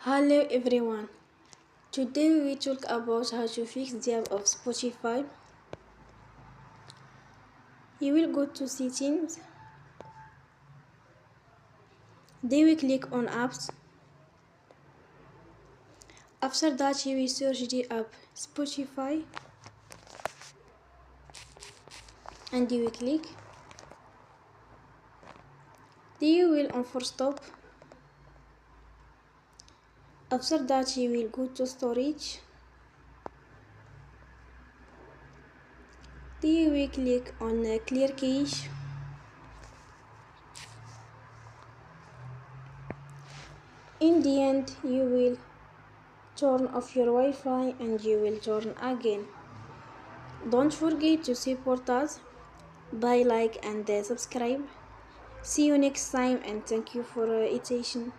Hello everyone. Today we will talk about how to fix the app of Spotify. You will go to settings. Then we click on apps. After that you will search the app Spotify and you will click. Then you will on force stop. After that you will go to storage. Then you will click on clear cache. In the end you will turn off your Wi-Fi and you will turn again. Don't forget to support us by like and subscribe. See you next time and thank you for attention.